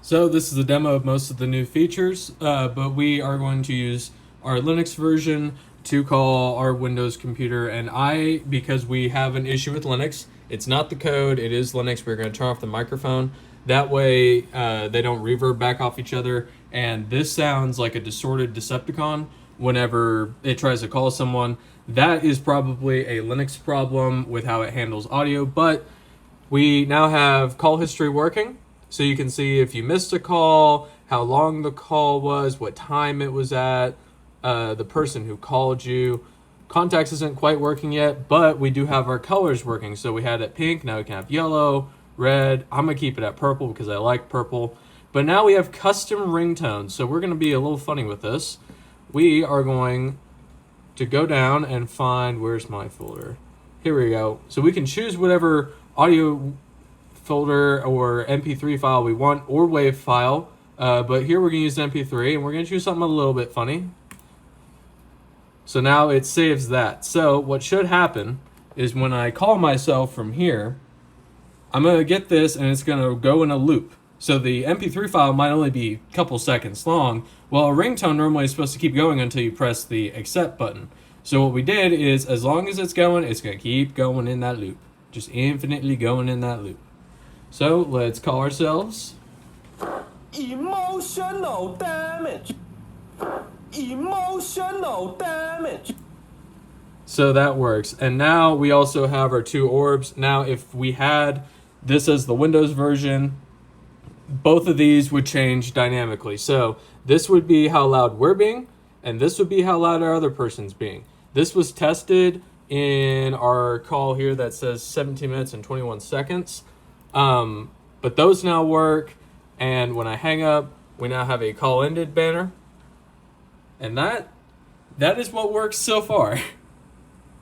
So this is a demo of most of the new features, but we are going to use our Linux version to call our Windows computer. And because we have an issue with Linux, it's not the code, it is Linux. We're going to turn off the microphone. That way they don't reverb back off each other. And this sounds like a distorted Decepticon whenever it tries to call someone. That is probably a Linux problem with how it handles audio, but we now have call history working. So you can see if you missed a call, how long the call was, what time it was at, the person who called you. Contacts isn't quite working yet, but we do have our colors working. So we had it pink, now we can have yellow, red. I'm going to keep it at purple because I like purple. But now we have custom ringtones. So we're going to be a little funny with this. We are going to go down and find, where's my folder? Here we go. So we can choose whatever audio folder or MP3 file we want, or WAV file. But here we're going to use MP3, and we're going to choose something a little bit funny. So now it saves that. So what should happen is when I call myself from here, I'm going to get this, and it's going to go in a loop. So the MP3 file might only be a couple seconds long, while a ringtone normally is supposed to keep going until you press the accept button. So what we did is, as long as it's going to keep going in that loop. Just infinitely going in that loop. So let's call ourselves Emotional damage. Emotional damage. So that works. And now we also have our two orbs. Now if we had this as the Windows version, both of these would change dynamically. So this would be how loud we're being, and this would be how loud our other person's being. This was tested in our call here that says 17 minutes and 21 seconds. But those now work, and when I hang up, we now have a call ended banner. And that is what works so far.